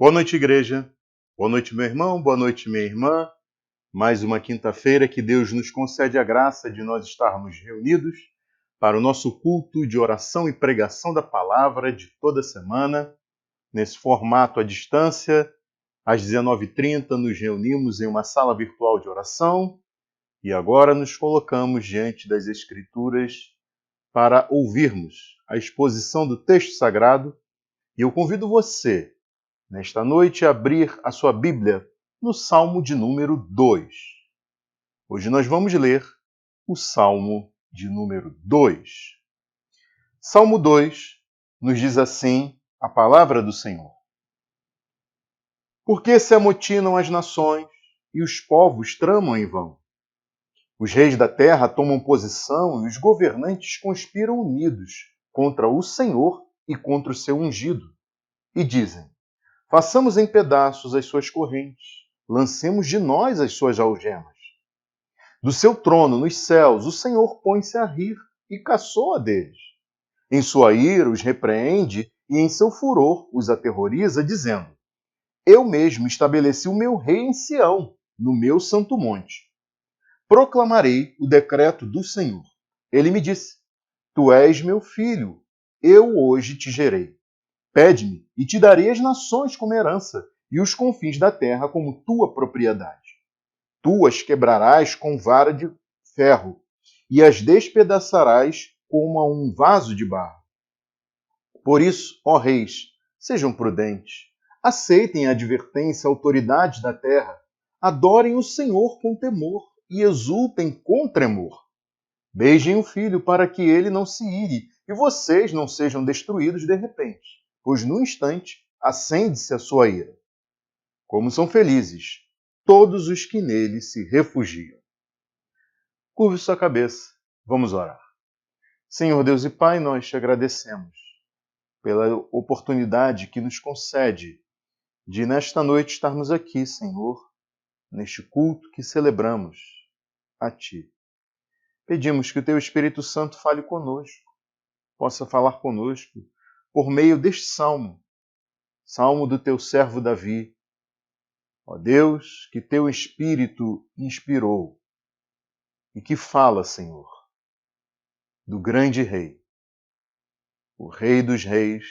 Boa noite, igreja. Boa noite, meu irmão. Boa noite, minha irmã. Mais uma quinta-feira que Deus nos concede a graça de nós estarmos reunidos para o nosso culto de oração e pregação da palavra de toda semana. Nesse formato à distância, às 19h30, nos reunimos em uma sala virtual de oração e agora nos colocamos diante das Escrituras para ouvirmos a exposição do texto sagrado. E eu convido você, nesta noite, abrir a sua Bíblia no Salmo de número 2. Hoje nós vamos ler o Salmo de número 2. Salmo 2 nos diz assim a palavra do Senhor. Por que se amotinam as nações e os povos tramam em vão? Os reis da terra tomam posição e os governantes conspiram unidos contra o Senhor e contra o seu ungido. E dizem: façamos em pedaços as suas correntes, lancemos de nós as suas algemas. Do seu trono nos céus o Senhor põe-se a rir e caçoa deles. Em sua ira os repreende e em seu furor os aterroriza, dizendo: eu mesmo estabeleci o meu rei em Sião, no meu santo monte. Proclamarei o decreto do Senhor. Ele me disse: tu és meu filho, eu hoje te gerei. Pede-me, e te darei as nações como herança, e os confins da terra como tua propriedade. Tu as quebrarás com vara de ferro, e as despedaçarás como a um vaso de barro. Por isso, ó reis, sejam prudentes, aceitem a advertência, a autoridade da terra, adorem o Senhor com temor, e exultem com tremor. Beijem o filho para que ele não se ire, e vocês não sejam destruídos de repente, pois no instante acende-se a sua ira. Como são felizes todos os que nele se refugiam. Curve sua cabeça, vamos orar. Senhor Deus e Pai, nós te agradecemos pela oportunidade que nos concede de nesta noite estarmos aqui, Senhor, neste culto que celebramos a Ti. Pedimos que o Teu Espírito Santo fale conosco, possa falar conosco por meio deste salmo, salmo do Teu servo Davi. Ó Deus, que Teu Espírito inspirou e que fala, Senhor, do grande Rei, o Rei dos Reis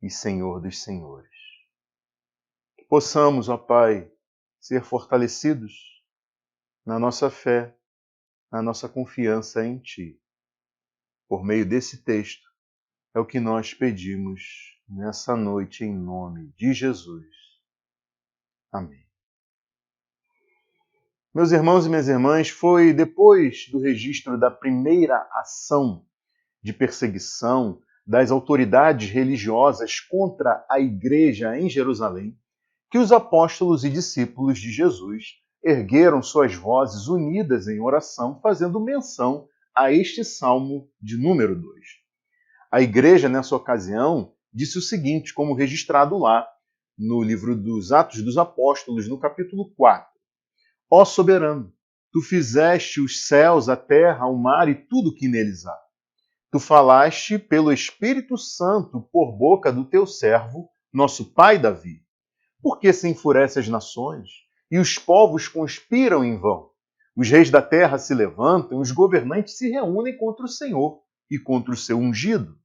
e Senhor dos Senhores. Que possamos, ó Pai, ser fortalecidos na nossa fé, na nossa confiança em Ti. Por meio desse texto, é o que nós pedimos nessa noite em nome de Jesus. Amém. Meus irmãos e minhas irmãs, foi depois do registro da primeira ação de perseguição das autoridades religiosas contra a igreja em Jerusalém que os apóstolos e discípulos de Jesus ergueram suas vozes unidas em oração, fazendo menção a este Salmo de número 2. A igreja, nessa ocasião, disse o seguinte, como registrado lá no livro dos Atos dos Apóstolos, no capítulo 4. Ó soberano, tu fizeste os céus, a terra, o mar e tudo que neles há. Tu falaste pelo Espírito Santo por boca do teu servo, nosso pai Davi. Por que se enfurecem as nações e os povos conspiram em vão? Os reis da terra se levantam, os governantes se reúnem contra o Senhor e contra o seu ungido.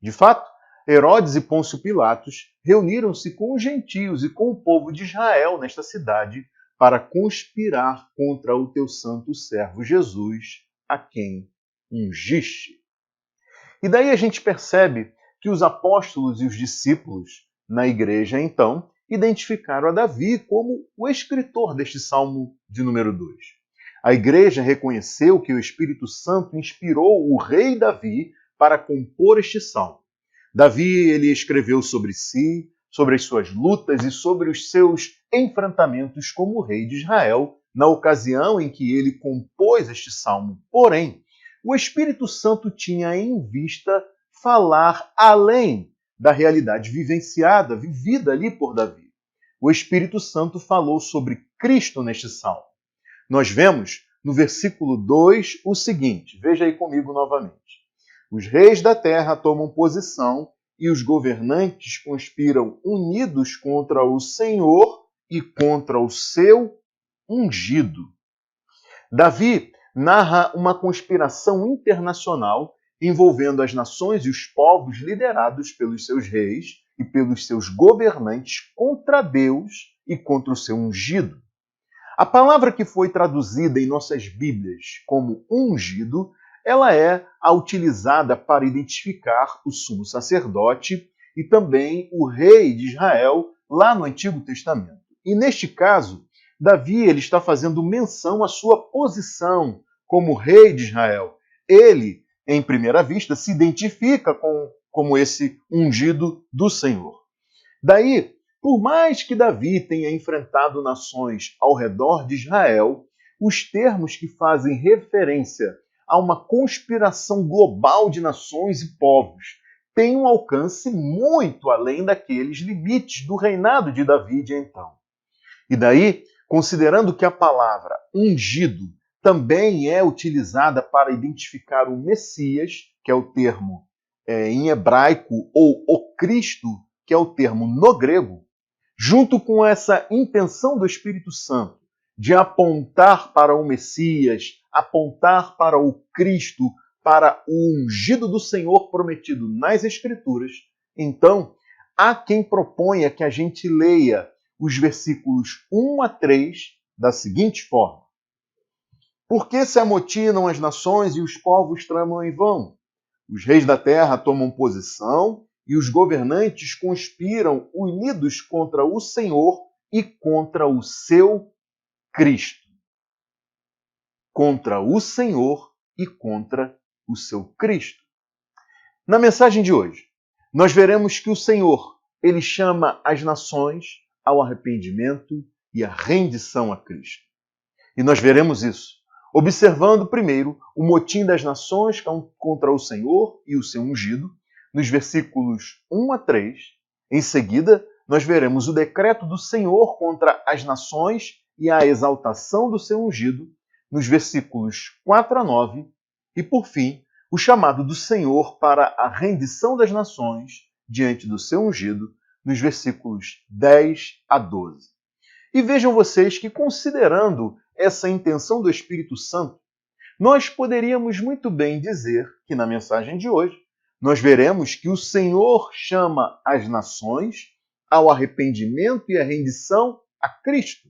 De fato, Herodes e Pôncio Pilatos reuniram-se com os gentios e com o povo de Israel nesta cidade para conspirar contra o teu santo servo Jesus, a quem ungiste. E daí a gente percebe que os apóstolos e os discípulos na igreja, então, identificaram a Davi como o escritor deste Salmo de número 2. A igreja reconheceu que o Espírito Santo inspirou o rei Davi para compor este salmo. Davi, ele escreveu sobre si, sobre as suas lutas e sobre os seus enfrentamentos como rei de Israel, na ocasião em que ele compôs este salmo. Porém, o Espírito Santo tinha em vista falar além da realidade vivenciada, vivida ali por Davi. O Espírito Santo falou sobre Cristo neste salmo. Nós vemos no versículo 2 o seguinte, veja aí comigo novamente. Os reis da terra tomam posição e os governantes conspiram unidos contra o Senhor e contra o seu ungido. Davi narra uma conspiração internacional envolvendo as nações e os povos liderados pelos seus reis e pelos seus governantes contra Deus e contra o seu ungido. A palavra que foi traduzida em nossas Bíblias como ungido, ela é a utilizada para identificar o sumo sacerdote e também o rei de Israel lá no Antigo Testamento. E neste caso, Davi ele está fazendo menção à sua posição como rei de Israel. Ele, em primeira vista, se identifica como esse ungido do Senhor. Daí, por mais que Davi tenha enfrentado nações ao redor de Israel, os termos que fazem referência a uma conspiração global de nações e povos têm um alcance muito além daqueles limites do reinado de Davi de então. E daí, considerando que a palavra ungido também é utilizada para identificar o Messias, que é o termo em hebraico, ou o Cristo, que é o termo no grego, junto com essa intenção do Espírito Santo de apontar para o Messias, apontar para o Cristo, para o ungido do Senhor prometido nas Escrituras, então há quem proponha que a gente leia os versículos 1 a 3 da seguinte forma: Por que se amotinam as nações e os povos tramam em vão? Os reis da terra tomam posição e os governantes conspiram unidos contra o Senhor e contra o seu Cristo. Contra o Senhor e contra o seu Cristo. Na mensagem de hoje, nós veremos que o Senhor, ele chama as nações ao arrependimento e à rendição a Cristo. E nós veremos isso observando primeiro o motim das nações contra o Senhor e o seu ungido, nos versículos 1 a 3. Em seguida, nós veremos o decreto do Senhor contra as nações e a exaltação do seu ungido, nos versículos 4 a 9. E, por fim, o chamado do Senhor para a rendição das nações diante do seu ungido, nos versículos 10 a 12. E vejam vocês que, considerando essa intenção do Espírito Santo, nós poderíamos muito bem dizer que, na mensagem de hoje, nós veremos que o Senhor chama as nações ao arrependimento e à rendição a Cristo.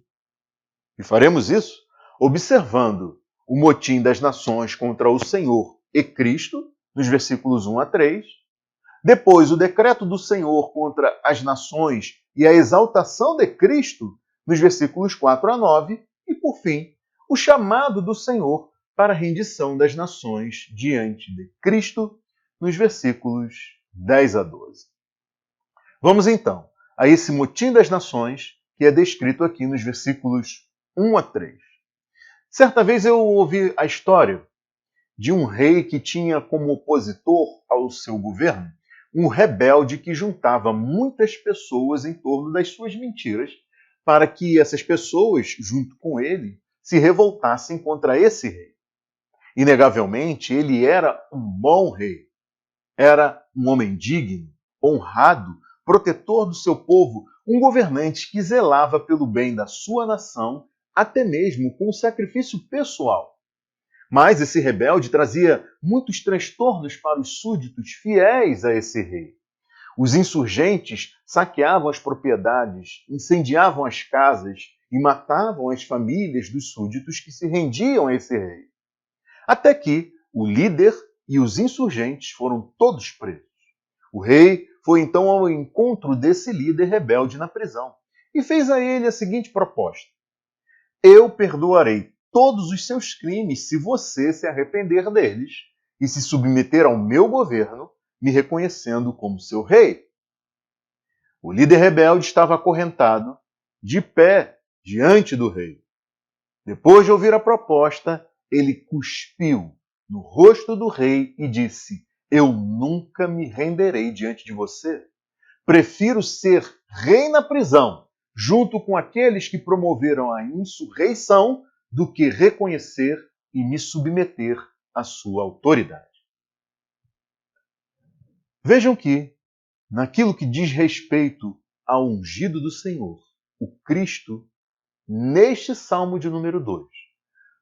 E faremos isso observando o motim das nações contra o Senhor e Cristo, nos versículos 1 a 3. Depois, o decreto do Senhor contra as nações e a exaltação de Cristo, nos versículos 4 a 9. E, por fim, o chamado do Senhor para a rendição das nações diante de Cristo, nos versículos 10 a 12. Vamos então a esse motim das nações que é descrito aqui nos versículos 1 a 3. Certa vez eu ouvi a história de um rei que tinha como opositor ao seu governo um rebelde que juntava muitas pessoas em torno das suas mentiras para que essas pessoas, junto com ele, se revoltassem contra esse rei. Inegavelmente, ele era um bom rei. Era um homem digno, honrado, protetor do seu povo, um governante que zelava pelo bem da sua nação, até mesmo com sacrifício pessoal. Mas esse rebelde trazia muitos transtornos para os súditos fiéis a esse rei. Os insurgentes saqueavam as propriedades, incendiavam as casas e matavam as famílias dos súditos que se rendiam a esse rei. Até que o líder e os insurgentes foram todos presos. O rei foi então ao encontro desse líder rebelde na prisão e fez a ele a seguinte proposta: Eu perdoarei todos os seus crimes se você se arrepender deles e se submeter ao meu governo, me reconhecendo como seu rei. O líder rebelde estava acorrentado, de pé, diante do rei. Depois de ouvir a proposta, ele cuspiu no rosto do rei e disse: Eu nunca me renderei diante de você. Prefiro ser rei na prisão, junto com aqueles que promoveram a insurreição, do que reconhecer e me submeter à sua autoridade. Vejam que, naquilo que diz respeito ao ungido do Senhor, o Cristo, neste Salmo de número 2.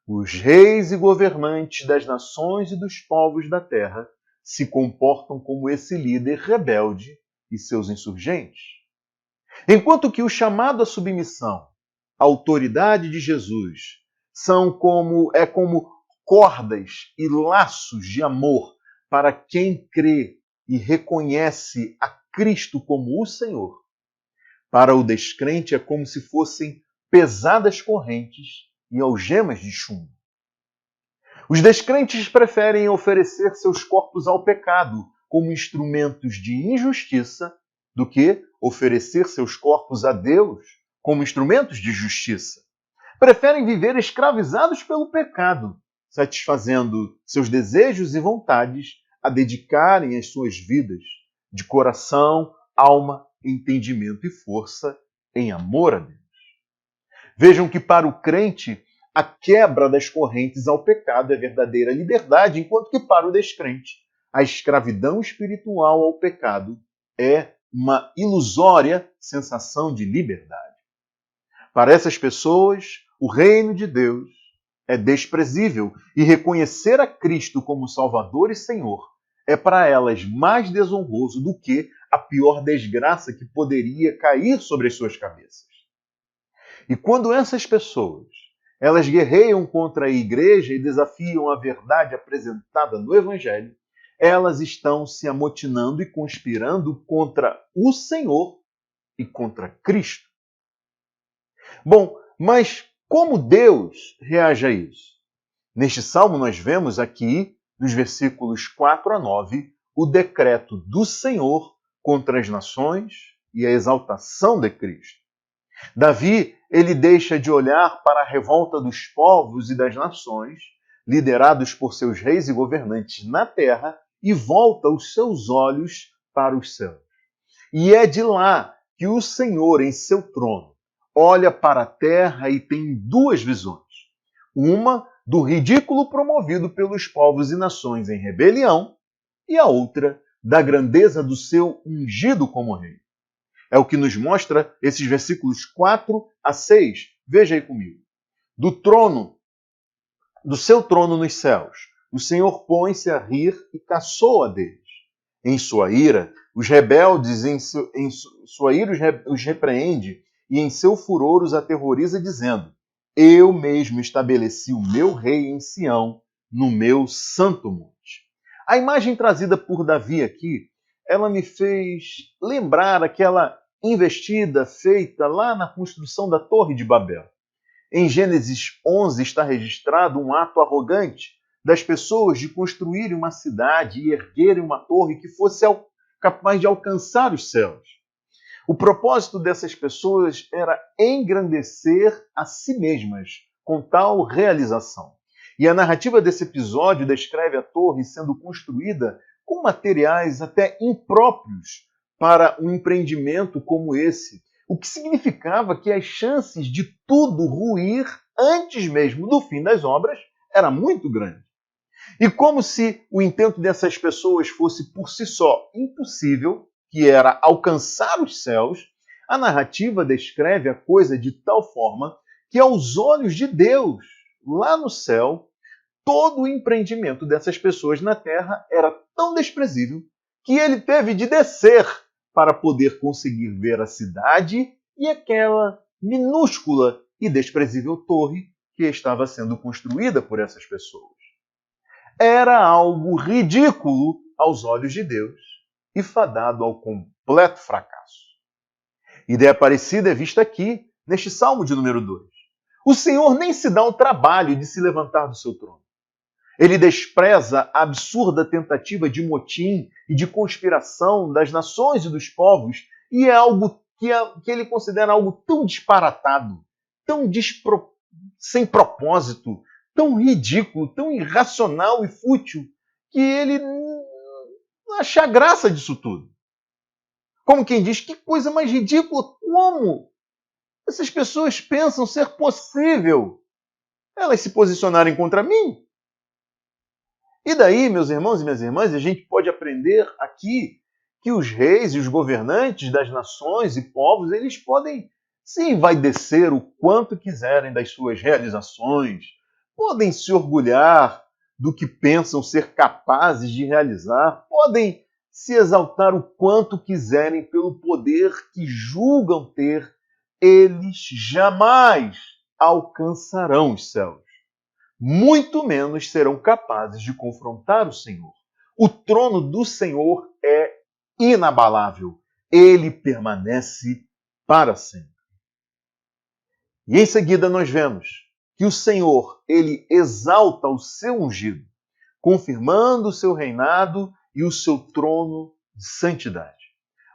Os reis e governantes das nações e dos povos da terra se comportam como esse líder rebelde e seus insurgentes. Enquanto que o chamado à submissão, à autoridade de Jesus, como cordas e laços de amor para quem crê e reconhece a Cristo como o Senhor. Para o descrente é como se fossem pesadas correntes e algemas de chumbo. Os descrentes preferem oferecer seus corpos ao pecado como instrumentos de injustiça do que oferecer seus corpos a Deus como instrumentos de justiça. Preferem viver escravizados pelo pecado, satisfazendo seus desejos e vontades a dedicarem as suas vidas de coração, alma, entendimento e força em amor a Deus. Vejam que para o crente, a quebra das correntes ao pecado é verdadeira liberdade, enquanto que para o descrente, a escravidão espiritual ao pecado é uma ilusória sensação de liberdade. Para essas pessoas, o reino de Deus é desprezível e reconhecer a Cristo como Salvador e Senhor é para elas mais desonroso do que a pior desgraça que poderia cair sobre as suas cabeças. E quando essas pessoas elas guerreiam contra a igreja e desafiam a verdade apresentada no Evangelho, elas estão se amotinando e conspirando contra o Senhor e contra Cristo. Bom, mas como Deus reage a isso? Neste salmo nós vemos aqui, nos versículos 4 a 9, o decreto do Senhor contra as nações e a exaltação de Cristo. Davi, ele deixa de olhar para a revolta dos povos e das nações, liderados por seus reis e governantes na terra, e volta os seus olhos para os céus. E é de lá que o Senhor, em seu trono, olha para a terra e tem duas visões. Uma do ridículo promovido pelos povos e nações em rebelião, e a outra da grandeza do seu ungido como rei. É o que nos mostra esses versículos 4 a 6. Veja aí comigo. Do seu trono nos céus, o Senhor põe-se a rir e caçoa deles. Em sua ira, os rebeldes, os repreende, e em seu furor os aterroriza, dizendo: Eu mesmo estabeleci o meu rei em Sião, no meu santo monte. A imagem trazida por Davi aqui, ela me fez lembrar aquela investida feita lá na construção da Torre de Babel. Em Gênesis 11 está registrado um ato arrogante das pessoas de construírem uma cidade e erguerem uma torre que fosse capaz de alcançar os céus. O propósito dessas pessoas era engrandecer a si mesmas com tal realização. E a narrativa desse episódio descreve a torre sendo construída com materiais até impróprios para um empreendimento como esse, o que significava que as chances de tudo ruir antes mesmo do fim das obras era muito grande. E como se o intento dessas pessoas fosse por si só impossível, que era alcançar os céus, a narrativa descreve a coisa de tal forma que aos olhos de Deus, lá no céu, todo o empreendimento dessas pessoas na terra era tão desprezível que ele teve de descer para poder conseguir ver a cidade e aquela minúscula e desprezível torre que estava sendo construída por essas pessoas. Era algo ridículo aos olhos de Deus e fadado ao completo fracasso. Ideia parecida é vista aqui, neste Salmo de número 2. O Senhor nem se dá o trabalho de se levantar do seu trono. Ele despreza a absurda tentativa de motim e de conspiração das nações e dos povos, e é algo que ele considera algo tão disparatado, tão sem propósito, tão ridículo, tão irracional e fútil, que ele não acha graça disso tudo. Como quem diz, que coisa mais ridícula, como essas pessoas pensam ser possível elas se posicionarem contra mim? E daí, meus irmãos e minhas irmãs, a gente pode aprender aqui que os reis e os governantes das nações e povos, eles podem se envaidecer o quanto quiserem das suas realizações, podem se orgulhar do que pensam ser capazes de realizar, podem se exaltar o quanto quiserem pelo poder que julgam ter, eles jamais alcançarão os céus. Muito menos serão capazes de confrontar o Senhor. O trono do Senhor é inabalável. Ele permanece para sempre. E em seguida nós vemos que o Senhor, ele exalta o seu ungido, confirmando o seu reinado e o seu trono de santidade.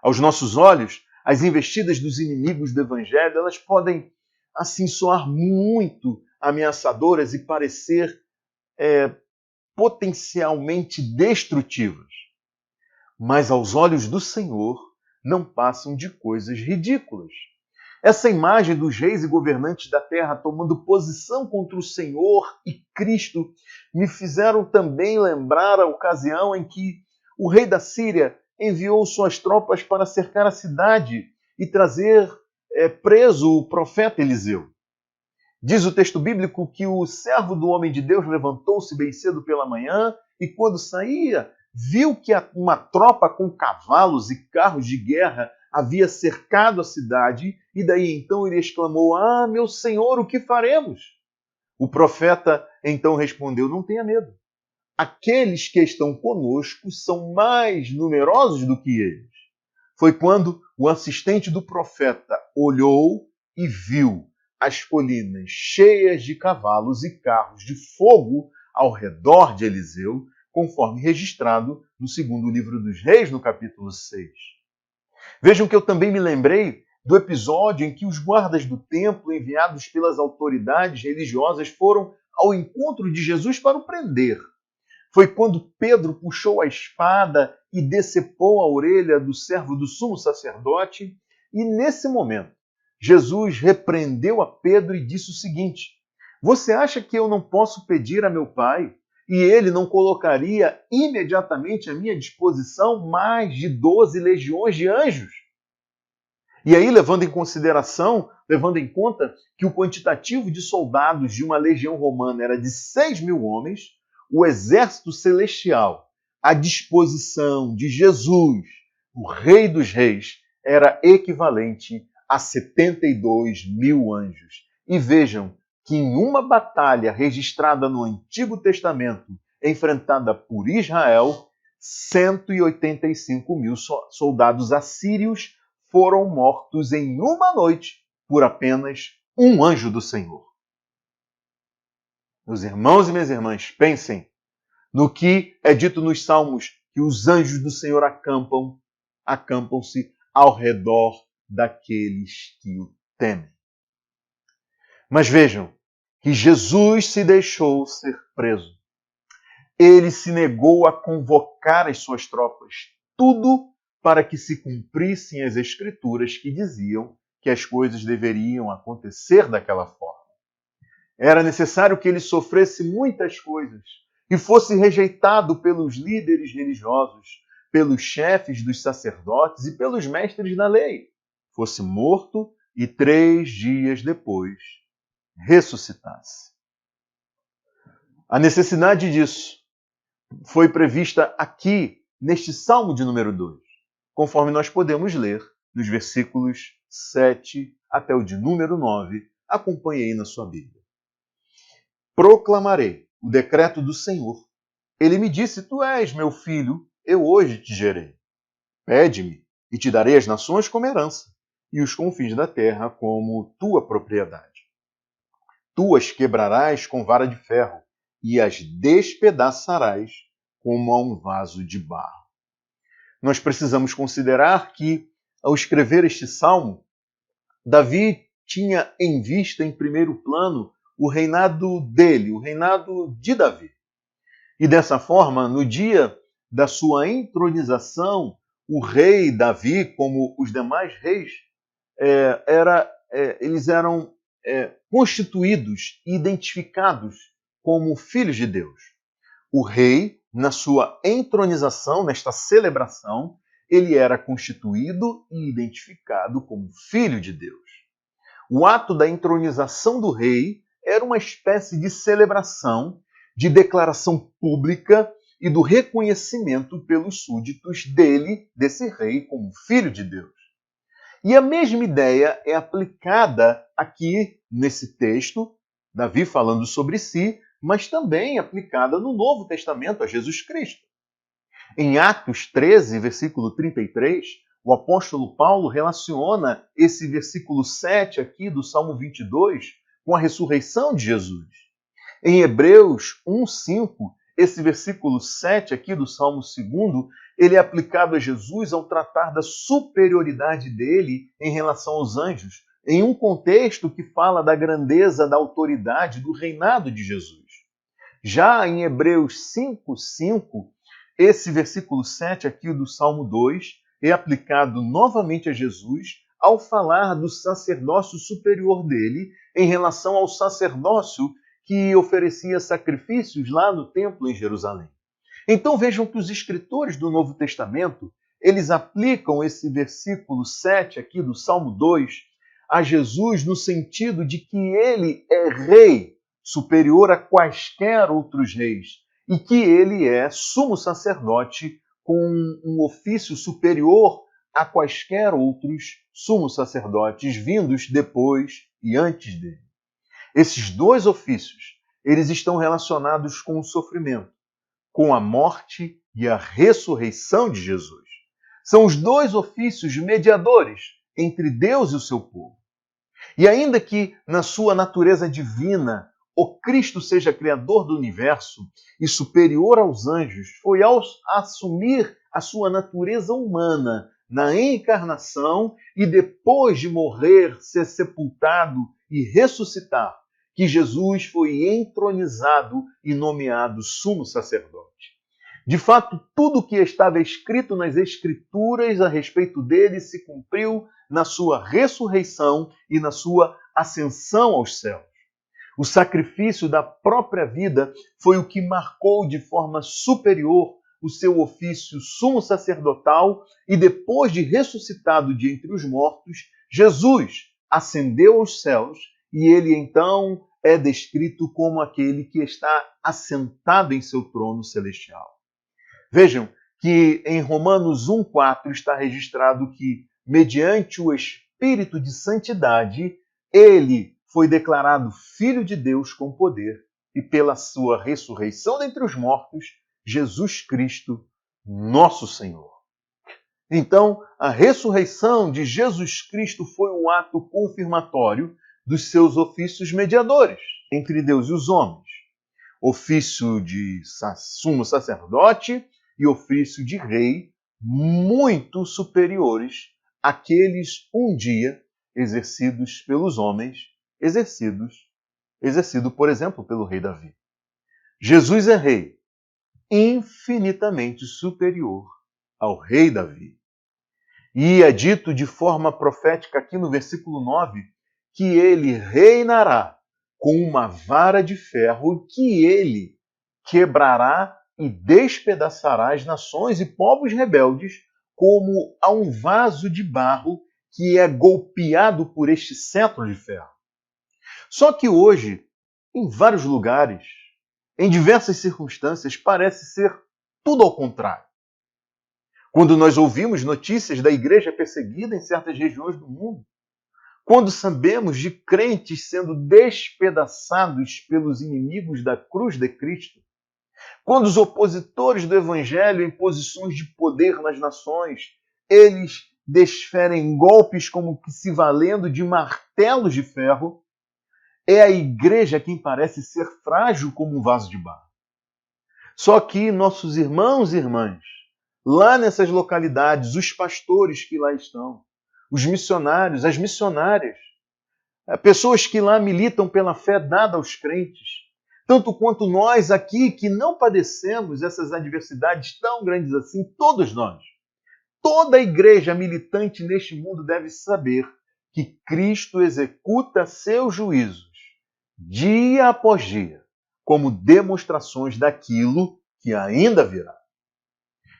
Aos nossos olhos, as investidas dos inimigos do Evangelho, elas podem, assim, soar muito ameaçadoras e parecer potencialmente destrutivas. Mas aos olhos do Senhor, não passam de coisas ridículas. Essa imagem dos reis e governantes da terra tomando posição contra o Senhor e Cristo me fizeram também lembrar a ocasião em que o rei da Síria enviou suas tropas para cercar a cidade e trazer preso o profeta Eliseu. Diz o texto bíblico que o servo do homem de Deus levantou-se bem cedo pela manhã e quando saía, viu que uma tropa com cavalos e carros de guerra havia cercado a cidade, e daí então ele exclamou: "Ah, meu senhor, o que faremos?" O profeta então respondeu: "Não tenha medo. Aqueles que estão conosco são mais numerosos do que eles." Foi quando o assistente do profeta olhou e viu as colinas cheias de cavalos e carros de fogo ao redor de Eliseu, conforme registrado no segundo livro dos Reis, no capítulo 6. Vejam que eu também me lembrei do episódio em que os guardas do templo, enviados pelas autoridades religiosas, foram ao encontro de Jesus para o prender. Foi quando Pedro puxou a espada e decepou a orelha do servo do sumo sacerdote, e nesse momento, Jesus repreendeu a Pedro e disse o seguinte: "Você acha que eu não posso pedir a meu Pai e ele não colocaria imediatamente à minha disposição mais de 12 legiões de anjos?" E aí, levando em conta que o quantitativo de soldados de uma legião romana era de 6.000 homens, o exército celestial à disposição de Jesus, o Rei dos Reis, era equivalente a 72.000 anjos. E vejam que em uma batalha registrada no Antigo Testamento, enfrentada por Israel, 185.000 soldados assírios foram mortos em uma noite por apenas um anjo do Senhor. Meus irmãos e minhas irmãs, pensem no que é dito nos Salmos, que os anjos do Senhor acampam-se ao redor daqueles que o temem. Mas vejam que Jesus se deixou ser preso. Ele se negou a convocar as suas tropas, tudo para que se cumprissem as Escrituras que diziam que as coisas deveriam acontecer daquela forma. Era necessário que ele sofresse muitas coisas e fosse rejeitado pelos líderes religiosos, pelos chefes dos sacerdotes e pelos mestres da lei. Fosse morto e 3 dias depois ressuscitasse. A necessidade disso foi prevista aqui, neste Salmo de número 2, conforme nós podemos ler nos versículos 7 até o de número 9. Acompanhe aí na sua Bíblia. Proclamarei o decreto do Senhor. Ele me disse: "Tu és meu filho, eu hoje te gerei. Pede-me, e te darei as nações como herança, e os confins da terra como tua propriedade. Tu as quebrarás com vara de ferro, e as despedaçarás como a um vaso de barro." Nós precisamos considerar que, ao escrever este salmo, Davi tinha em vista, em primeiro plano, o reinado dele, o reinado de Davi. E dessa forma, no dia da sua entronização, o rei Davi, como os demais reis, eles eram constituídos e identificados como filhos de Deus. O rei, na sua entronização, nesta celebração, ele era constituído e identificado como Filho de Deus. O ato da entronização do rei era uma espécie de celebração, de declaração pública e do reconhecimento pelos súditos desse rei, como Filho de Deus. E a mesma ideia é aplicada aqui nesse texto, Davi falando sobre si, mas também aplicada no Novo Testamento a Jesus Cristo. Em Atos 13, versículo 33, o apóstolo Paulo relaciona esse versículo 7 aqui do Salmo 22 com a ressurreição de Jesus. Em Hebreus 1:5, esse versículo 7 aqui do Salmo 2, ele é aplicado a Jesus ao tratar da superioridade dele em relação aos anjos, em um contexto que fala da grandeza, da autoridade, do reinado de Jesus. Já em Hebreus 5:5, esse versículo 7 aqui do Salmo 2 é aplicado novamente a Jesus ao falar do sacerdócio superior dele em relação ao sacerdócio que oferecia sacrifícios lá no templo em Jerusalém. Então vejam que os escritores do Novo Testamento, eles aplicam esse versículo 7 aqui do Salmo 2 a Jesus no sentido de que ele é rei superior a quaisquer outros reis e que ele é sumo sacerdote com um ofício superior a quaisquer outros sumos sacerdotes vindos depois e antes dele. Esses dois ofícios, eles estão relacionados com o sofrimento, com a morte e a ressurreição de Jesus. São os dois ofícios mediadores entre Deus e o seu povo. E ainda que na sua natureza divina o Cristo seja criador do universo e superior aos anjos, foi ao assumir a sua natureza humana na encarnação e depois de morrer, ser sepultado e ressuscitar, que Jesus foi entronizado e nomeado sumo sacerdote. De fato, tudo o que estava escrito nas Escrituras a respeito dele se cumpriu na sua ressurreição e na sua ascensão aos céus. O sacrifício da própria vida foi o que marcou de forma superior o seu ofício sumo sacerdotal e depois de ressuscitado de entre os mortos, Jesus ascendeu aos céus e ele então é descrito como aquele que está assentado em seu trono celestial. Vejam que em Romanos 1:4 está registrado que, mediante o Espírito de Santidade, ele foi declarado Filho de Deus com poder e pela sua ressurreição dentre os mortos, Jesus Cristo, nosso Senhor. Então, a ressurreição de Jesus Cristo foi um ato confirmatório dos seus ofícios mediadores entre Deus e os homens. Ofício de sumo sacerdote e ofício de rei, muito superiores àqueles um dia exercidos pelos homens, exercido, por exemplo, pelo rei Davi. Jesus é rei, infinitamente superior ao rei Davi. E é dito de forma profética aqui no versículo 9 que ele reinará com uma vara de ferro que ele quebrará e despedaçará as nações e povos rebeldes como a um vaso de barro que é golpeado por este cetro de ferro. Só que hoje, em vários lugares, em diversas circunstâncias, parece ser tudo ao contrário. Quando nós ouvimos notícias da igreja perseguida em certas regiões do mundo, quando sabemos de crentes sendo despedaçados pelos inimigos da cruz de Cristo, quando os opositores do evangelho em posições de poder nas nações, eles desferem golpes como que se valendo de martelos de ferro, é a igreja quem parece ser frágil como um vaso de barro. Só que nossos irmãos e irmãs, lá nessas localidades, os pastores que lá estão, os missionários, as missionárias, pessoas que lá militam pela fé dada aos crentes, tanto quanto nós aqui que não padecemos essas adversidades tão grandes assim, todos nós, toda a igreja militante neste mundo deve saber que Cristo executa seus juízos dia após dia, como demonstrações daquilo que ainda virá.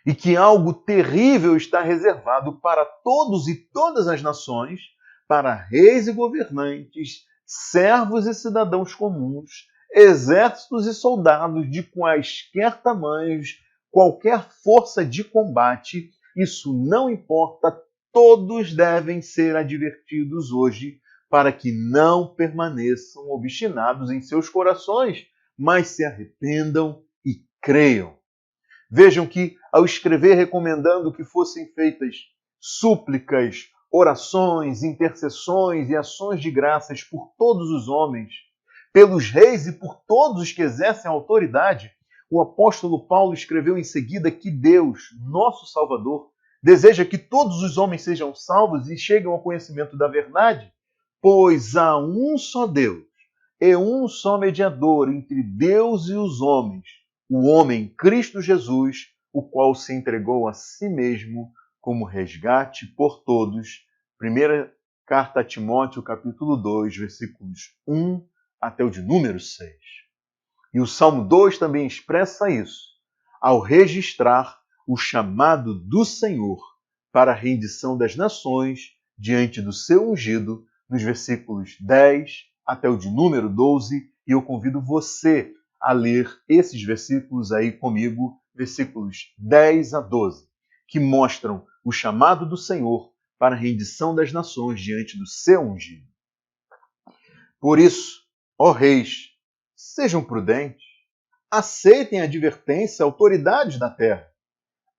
e que algo terrível está reservado para todos e todas as nações, para reis e governantes, servos e cidadãos comuns, exércitos e soldados de quaisquer tamanhos, qualquer força de combate, isso não importa, todos devem ser advertidos hoje para que não permaneçam obstinados em seus corações, mas se arrependam e creiam. Vejam que, ao escrever recomendando que fossem feitas súplicas, orações, intercessões e ações de graças por todos os homens, pelos reis e por todos os que exercem a autoridade, o apóstolo Paulo escreveu em seguida que Deus, nosso Salvador, deseja que todos os homens sejam salvos e cheguem ao conhecimento da verdade, pois há um só Deus e um só mediador entre Deus e os homens, o homem Cristo Jesus, o qual se entregou a si mesmo como resgate por todos. Primeira carta a Timóteo, capítulo 2, versículos 1 até o de número 6. E o Salmo 2 também expressa isso, ao registrar o chamado do Senhor para a rendição das nações diante do seu ungido, nos versículos 10 até o de número 12, e eu convido você a ler esses versículos aí comigo, versículos 10 a 12, que mostram o chamado do Senhor para a rendição das nações diante do seu ungido. Por isso, ó reis, sejam prudentes, aceitem a advertência, autoridades da terra,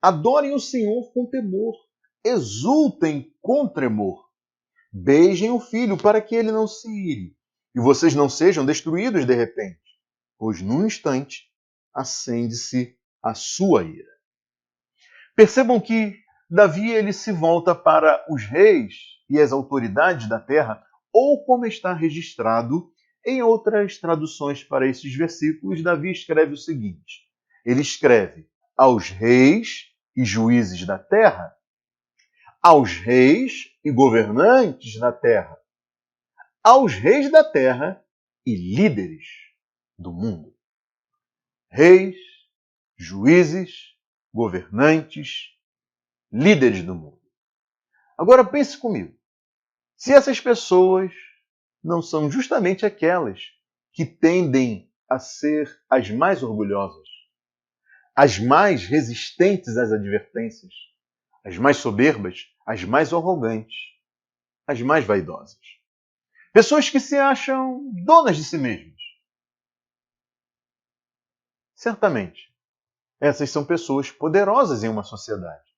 adorem o Senhor com temor, exultem com tremor, beijem o filho para que ele não se ire, e vocês não sejam destruídos de repente, pois num instante acende-se a sua ira. Percebam que Davi ele se volta para os reis e as autoridades da terra, ou como está registrado em outras traduções para esses versículos, Davi escreve o seguinte: ele escreve aos reis e juízes da terra, aos reis e governantes da terra, aos reis da terra e líderes do mundo. Reis, juízes, governantes, líderes do mundo. Agora pense comigo. Se essas pessoas não são justamente aquelas que tendem a ser as mais orgulhosas, as mais resistentes às advertências, as mais soberbas, as mais arrogantes, as mais vaidosas. Pessoas que se acham donas de si mesmas. Certamente, essas são pessoas poderosas em uma sociedade.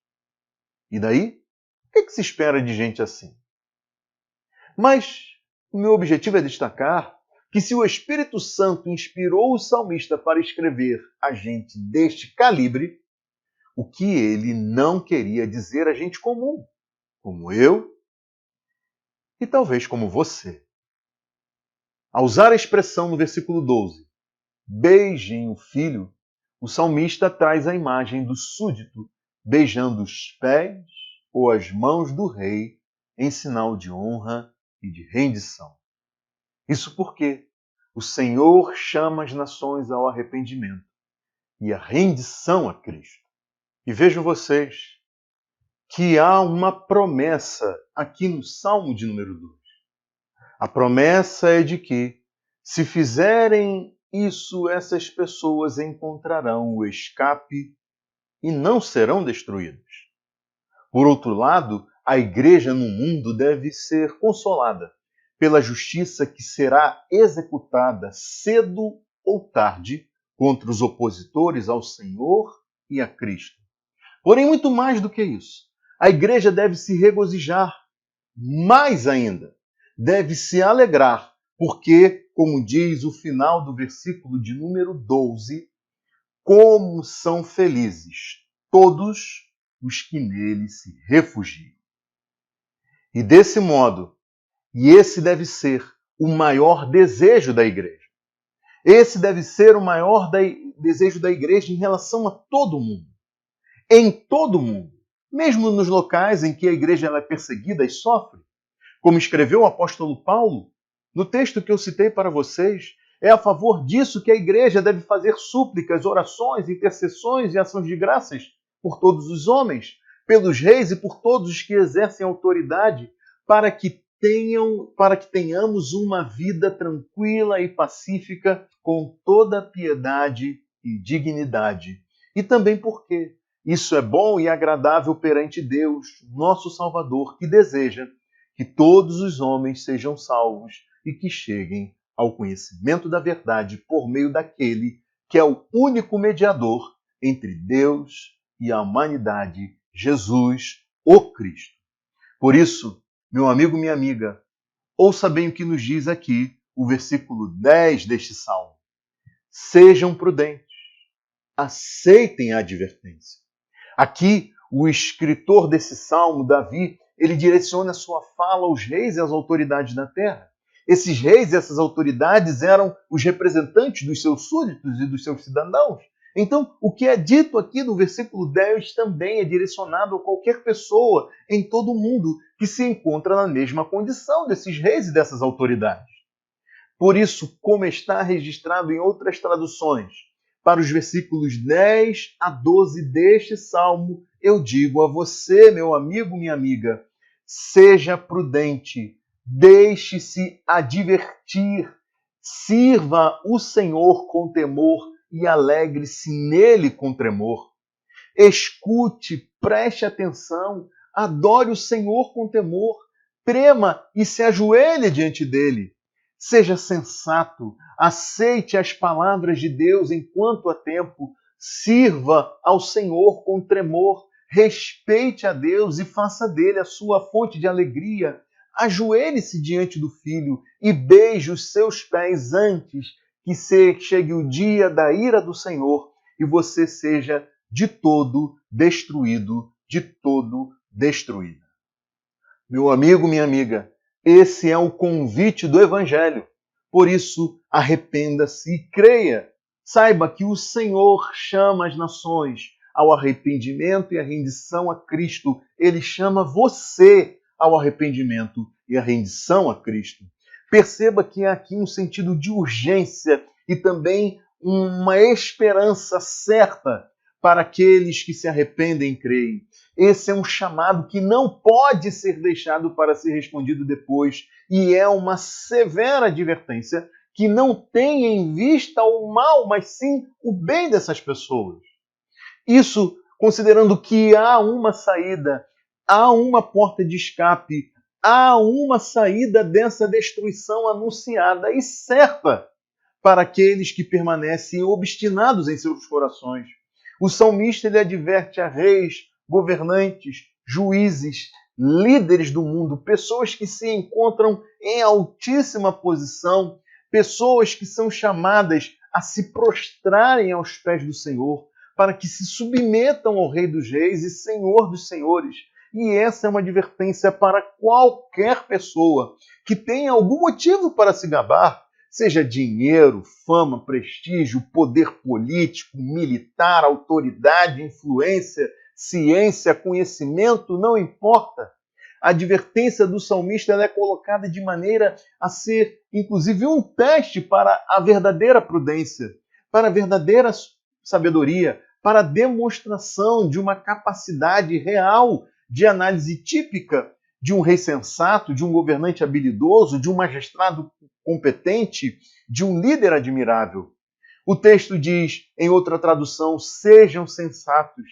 E daí, o que se espera de gente assim? Mas o meu objetivo é destacar que se o Espírito Santo inspirou o salmista para escrever a gente deste calibre, o que ele não queria dizer a gente comum, como eu e talvez como você. Ao usar a expressão no versículo 12, beijem o filho, o salmista traz a imagem do súdito beijando os pés ou as mãos do rei em sinal de honra e de rendição. Isso porque o Senhor chama as nações ao arrependimento e à rendição a Cristo. E vejam vocês que há uma promessa aqui no Salmo de número 2. A promessa é de que, se fizerem isso, essas pessoas encontrarão o escape e não serão destruídas. Por outro lado, a igreja no mundo deve ser consolada pela justiça que será executada cedo ou tarde contra os opositores ao Senhor e a Cristo. Porém, muito mais do que isso, a igreja deve se regozijar, mais ainda, deve se alegrar, porque, como diz o final do versículo de número 12, como são felizes todos os que nele se refugiam. E desse modo, e esse deve ser o maior desejo da igreja. Esse deve ser o maior desejo da igreja em relação a todo mundo. Em todo mundo. Mesmo nos locais em que a igreja é perseguida e sofre. Como escreveu o apóstolo Paulo, no texto que eu citei para vocês, é a favor disso que a igreja deve fazer súplicas, orações, intercessões e ações de graças por todos os homens, pelos reis e por todos os que exercem autoridade, para que tenhamos uma vida tranquila e pacífica, com toda piedade e dignidade. E também porque isso é bom e agradável perante Deus, nosso Salvador, que deseja que todos os homens sejam salvos e que cheguem ao conhecimento da verdade por meio daquele que é o único mediador entre Deus e a humanidade, Jesus, o Cristo. Por isso, meu amigo, minha amiga, ouça bem o que nos diz aqui o versículo 10 deste salmo. Sejam prudentes, aceitem a advertência. Aqui, o escritor desse salmo, Davi, ele direciona a sua fala aos reis e às autoridades da terra. Esses reis e essas autoridades eram os representantes dos seus súditos e dos seus cidadãos. Então, o que é dito aqui no versículo 10 também é direcionado a qualquer pessoa em todo o mundo que se encontra na mesma condição desses reis e dessas autoridades. Por isso, como está registrado em outras traduções, para os versículos 10 a 12 deste salmo, eu digo a você, meu amigo, minha amiga, seja prudente, deixe-se advertir, sirva o Senhor com temor e alegre-se nele com tremor. Escute, preste atenção, adore o Senhor com temor, trema e se ajoelhe diante dele. Seja sensato, aceite as palavras de Deus enquanto há tempo, sirva ao Senhor com tremor, respeite a Deus e faça dele a sua fonte de alegria. Ajoelhe-se diante do Filho e beije os seus pés antes que chegue o dia da ira do Senhor e você seja de todo destruído, de todo destruída. Meu amigo, minha amiga, esse é o convite do Evangelho. Por isso, arrependa-se e creia. Saiba que o Senhor chama as nações ao arrependimento e à rendição a Cristo. Ele chama você ao arrependimento e à rendição a Cristo. Perceba que há aqui um sentido de urgência e também uma esperança certa para aqueles que se arrependem e creem. Esse é um chamado que não pode ser deixado para ser respondido depois e é uma severa advertência que não tem em vista o mal, mas sim o bem dessas pessoas. Isso considerando que há uma saída, há uma porta de escape, há uma saída dessa destruição anunciada e certa para aqueles que permanecem obstinados em seus corações. O salmista ele adverte a reis, governantes, juízes, líderes do mundo, pessoas que se encontram em altíssima posição, pessoas que são chamadas a se prostrarem aos pés do Senhor, para que se submetam ao Rei dos Reis e Senhor dos Senhores. E essa é uma advertência para qualquer pessoa que tenha algum motivo para se gabar, seja dinheiro, fama, prestígio, poder político, militar, autoridade, influência, ciência, conhecimento, não importa. A advertência do salmista ela é colocada de maneira a ser, inclusive, um teste para a verdadeira prudência, para a verdadeira sabedoria, para a demonstração de uma capacidade real de análise típica de um rei sensato, de um governante habilidoso, de um magistrado competente, de um líder admirável. O texto diz, em outra tradução, sejam sensatos,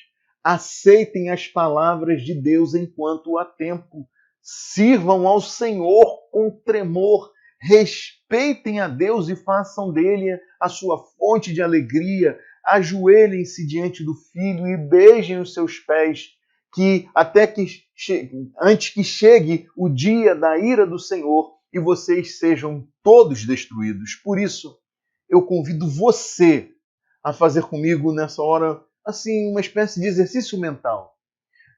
aceitem as palavras de Deus enquanto há tempo, sirvam ao Senhor com tremor, respeitem a Deus e façam dele a sua fonte de alegria, ajoelhem-se diante do Filho e beijem os seus pés, que antes que chegue o dia da ira do Senhor e vocês sejam todos destruídos. Por isso, eu convido você a fazer comigo nessa hora assim uma espécie de exercício mental.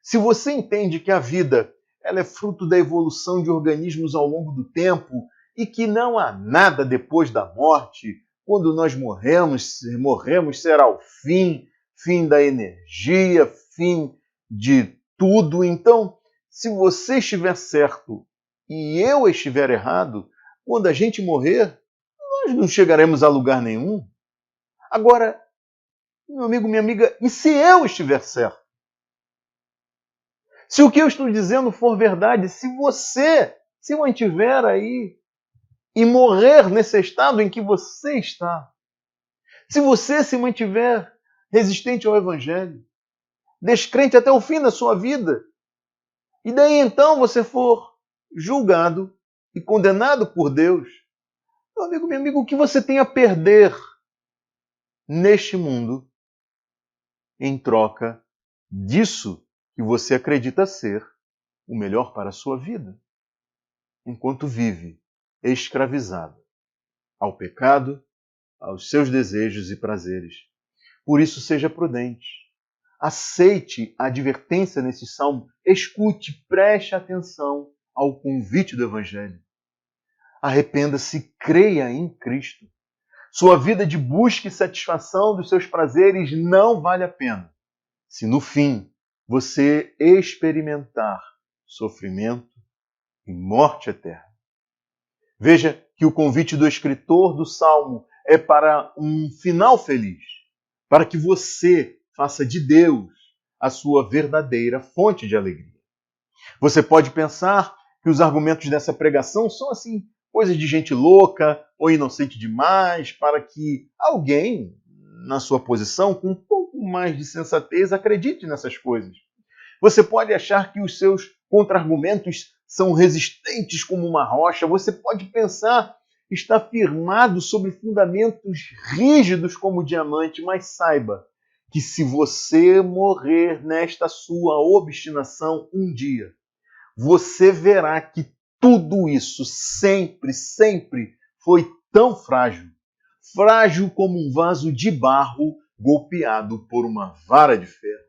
Se você entende que a vida ela é fruto da evolução de organismos ao longo do tempo e que não há nada depois da morte, quando nós morremos será o fim da energia, fim de tudo. Então, se você estiver certo e eu estiver errado, quando a gente morrer, nós não chegaremos a lugar nenhum. Agora, meu amigo, minha amiga, e se eu estiver certo? Se o que eu estou dizendo for verdade, se você se mantiver aí e morrer nesse estado em que você está, se você se mantiver resistente ao Evangelho, descrente até o fim da sua vida, e daí então você for julgado e condenado por Deus, meu amigo, o que você tem a perder neste mundo em troca disso que você acredita ser o melhor para a sua vida, enquanto vive escravizado ao pecado, aos seus desejos e prazeres. Por isso, seja prudente. Aceite a advertência nesse salmo. Escute, preste atenção ao convite do Evangelho. Arrependa-se, creia em Cristo. Sua vida de busca e satisfação dos seus prazeres não vale a pena se no fim você experimentar sofrimento e morte eterna. Veja que o convite do escritor do Salmo é para um final feliz, para que você faça de Deus a sua verdadeira fonte de alegria. Você pode pensar que os argumentos dessa pregação são assim, coisas de gente louca ou inocente demais, para que alguém, na sua posição, com um pouco mais de sensatez, acredite nessas coisas. Você pode achar que os seus contra-argumentos são resistentes como uma rocha. Você pode pensar que está firmado sobre fundamentos rígidos como diamante, mas saiba que se você morrer nesta sua obstinação um dia, você verá que tudo isso sempre foi tão frágil. Frágil como um vaso de barro golpeado por uma vara de ferro.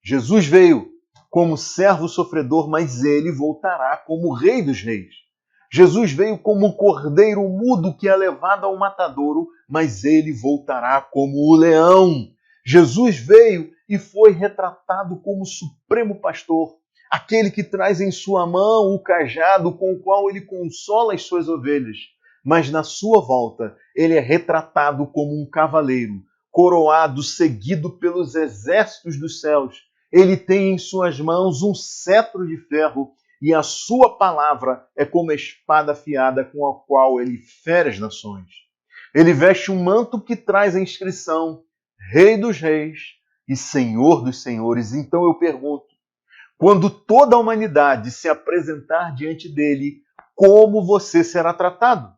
Jesus veio como servo sofredor, mas ele voltará como Rei dos Reis. Jesus veio como o cordeiro mudo que é levado ao matadouro, mas ele voltará como o leão. Jesus veio e foi retratado como supremo pastor, aquele que traz em sua mão o cajado com o qual ele consola as suas ovelhas. Mas na sua volta, ele é retratado como um cavaleiro, coroado, seguido pelos exércitos dos céus. Ele tem em suas mãos um cetro de ferro e a sua palavra é como a espada afiada com a qual ele fere as nações. Ele veste um manto que traz a inscrição Rei dos Reis e Senhor dos Senhores. Então eu pergunto, quando toda a humanidade se apresentar diante dele, como você será tratado?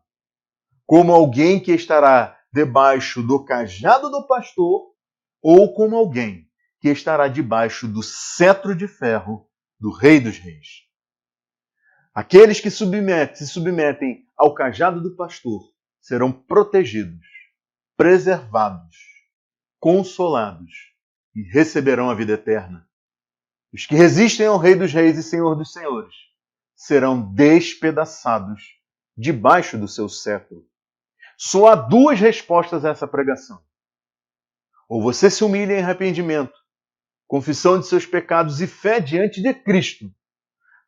Como alguém que estará debaixo do cajado do pastor ou como alguém que estará debaixo do cetro de ferro do Rei dos Reis? Aqueles que se submetem ao cajado do pastor serão protegidos, preservados, consolados e receberão a vida eterna. Os que resistem ao Rei dos Reis e Senhor dos Senhores serão despedaçados debaixo do seu cetro. Só há duas respostas a essa pregação. Ou você se humilha em arrependimento, confissão de seus pecados e fé diante de Cristo,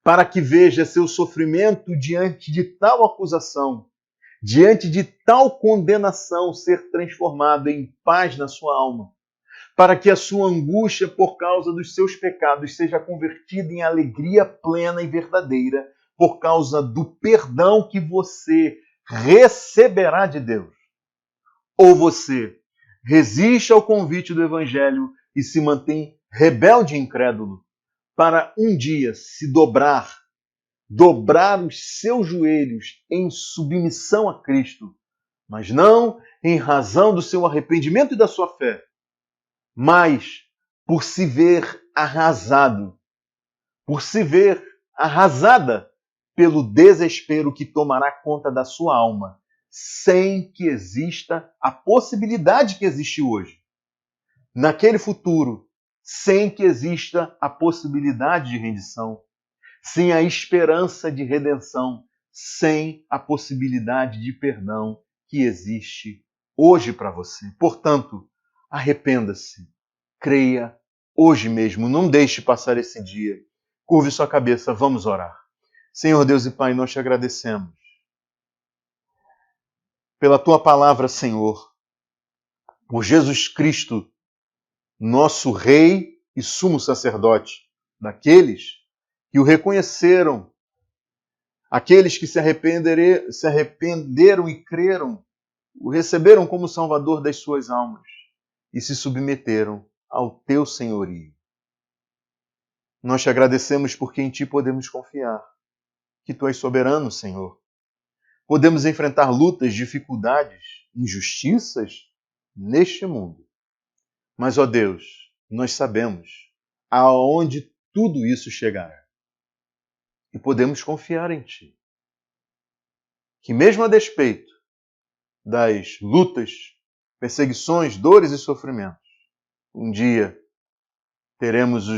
para que veja seu sofrimento diante de tal acusação, diante de tal condenação ser transformado em paz na sua alma, para que a sua angústia por causa dos seus pecados seja convertida em alegria plena e verdadeira por causa do perdão que você receberá de Deus. Ou você resiste ao convite do Evangelho e se mantém rebelde e incrédulo, para um dia se dobrar os seus joelhos em submissão a Cristo, mas não em razão do seu arrependimento e da sua fé, mas por se ver arrasado, por se ver arrasada pelo desespero que tomará conta da sua alma, sem que exista a possibilidade que existe hoje. Naquele futuro, sem que exista a possibilidade de rendição, sem a esperança de redenção, sem a possibilidade de perdão que existe hoje para você. Portanto, arrependa-se, creia hoje mesmo, não deixe passar esse dia. Curve sua cabeça, vamos orar. Senhor Deus e Pai, nós te agradecemos pela tua palavra, Senhor, por Jesus Cristo, nosso Rei e sumo sacerdote, daqueles que o reconheceram, aqueles que se arrependeram e creram, o receberam como Salvador das suas almas e se submeteram ao teu senhorio. Nós te agradecemos porque em ti podemos confiar, que tu és soberano, Senhor. Podemos enfrentar lutas, dificuldades, injustiças neste mundo. Mas, ó Deus, nós sabemos aonde tudo isso chegará. E podemos confiar em ti. Que mesmo a despeito das lutas, perseguições, dores e sofrimentos, um dia teremos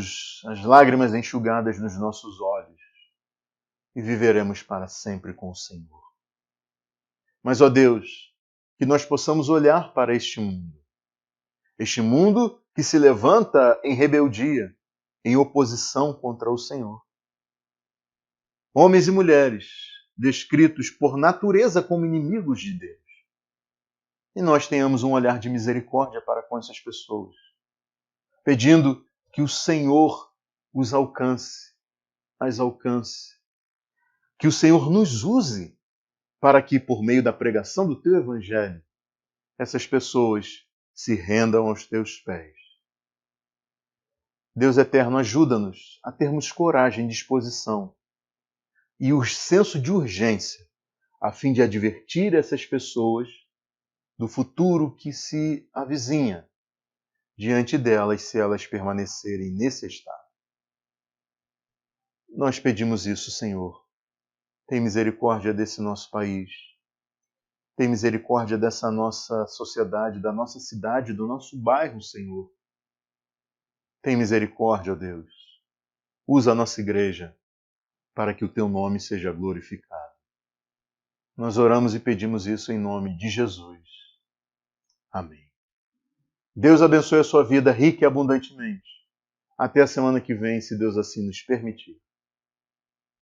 as lágrimas enxugadas nos nossos olhos e viveremos para sempre com o Senhor. Mas, ó Deus, que nós possamos olhar para este mundo que se levanta em rebeldia, em oposição contra o Senhor. Homens e mulheres descritos por natureza como inimigos de Deus. E nós tenhamos um olhar de misericórdia para com essas pessoas, pedindo que o Senhor os alcance, as alcance. Que o Senhor nos use para que, por meio da pregação do teu Evangelho, essas pessoas se rendam aos teus pés. Deus eterno, ajuda-nos a termos coragem e disposição e o senso de urgência a fim de advertir essas pessoas do futuro que se avizinha diante delas se elas permanecerem nesse estado. Nós pedimos isso, Senhor. Tem misericórdia desse nosso país. Tem misericórdia dessa nossa sociedade, da nossa cidade, do nosso bairro, Senhor. Tem misericórdia, ó Deus. Usa a nossa igreja para que o teu nome seja glorificado. Nós oramos e pedimos isso em nome de Jesus. Amém. Deus abençoe a sua vida rica e abundantemente. Até a semana que vem, se Deus assim nos permitir.